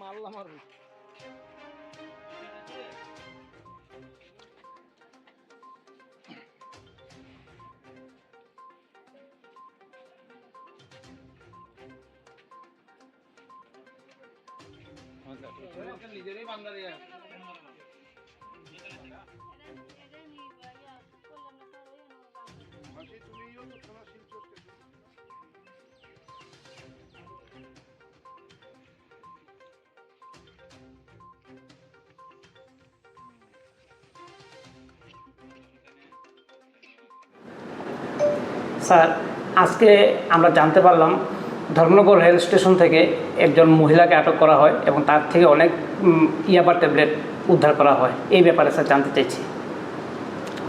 মারলাম আর নিজেরই বান্দা দিয়া স্যার, আজকে আমরা জানতে পারলাম ধর্মনগর রেল স্টেশন থেকে একজন মহিলাকে আটক করা হয় এবং তার থেকে অনেক ইয়াবা ট্যাবলেট উদ্ধার করা হয়। এই ব্যাপারে স্যার জানতে চাইছি।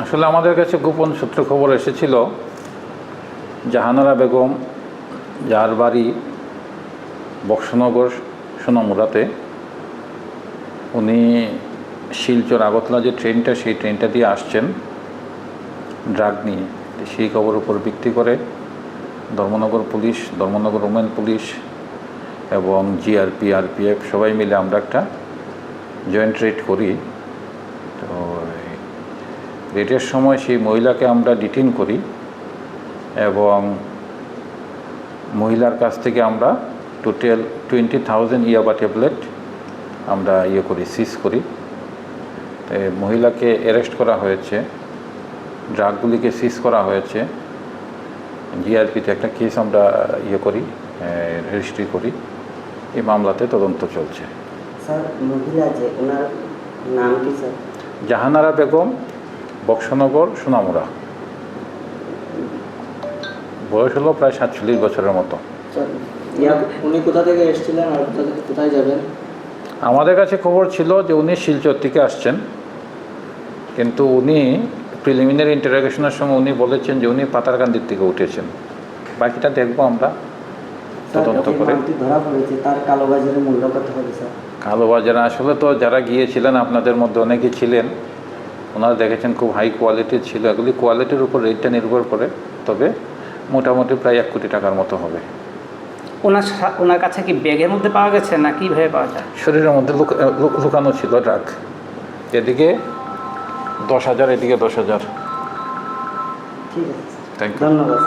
আসলে আমাদের কাছে গোপন সূত্র খবর এসেছিল, জাহানারা বেগম, যার বাড়ি বক্সনগর সোনামুড়াতে, উনি শিলচর আগরতলা যে ট্রেনটা, সেই ট্রেনটা দিয়ে আসছেন ড্রাগ নিয়ে। সেই খবর উপর ভিত্তি করে Dharmanagar police, Dharmanagar women police এবং জিআরপি, আরপিএফ সবাই মিলে আমরা একটা জয়েন্ট রেড করি। তো রেডের সময় সেই মহিলাকে আমরা ডিটেইন করি এবং মহিলার কাছ থেকে আমরা টোটাল 20,000 ইয়াবা ট্যাবলেট আমরা সিজ করি। মহিলাকে অ্যারেস্ট করা হয়েছে, ড্রাগগুলিকে সিজ করা হয়েছে। জিআরপিতে একটা কেস আমরা রেজিস্ট্রি করি। এই মামলাতে তদন্ত চলছে। স্যার, মহিলা যে ওনার নাম কি স্যার? জাহানারা বেগম, বক্সনগর সোনামুড়া। বয়স হলো প্রায় 47 বছরের মতো। উনি কোথা থেকে এসেছিলেন আর কোথায় যাবেন? আমাদের কাছে খবর ছিল যে উনি শিলচর থেকে আসছেন, কিন্তু উনি প্রিলিমিনারি ইন্টারোগেশনের সময় উনি বলেছেন যে উনি পাতারকান্দির থেকে উঠেছেন। বাকিটা দেখবো আমরা তদন্ত করে। ধরা পড়েছে, তার কালোবাজারের মূল্য কত হবে স্যার? কালোবাজারে আসলে তো যারা গিয়েছিলেন আপনাদের মধ্যে অনেকেই ছিলেন, ওনারা দেখেছেন খুব হাই কোয়ালিটির ছিল। এগুলি কোয়ালিটির উপর রেটটা নির্ভর করে, তবে মোটামুটি প্রায় 1 কোটি টাকার মতো হবে। ওনার কাছে কি ব্যাগের মধ্যে পাওয়া গেছে না কীভাবে পাওয়া যায়? শরীরের মধ্যে লুকানো ছিল ড্রাগ। এদিকে 10,000, এদিকে 10,000। ঠিক আছে, থ্যাংক ইউ, ধন্যবাদ।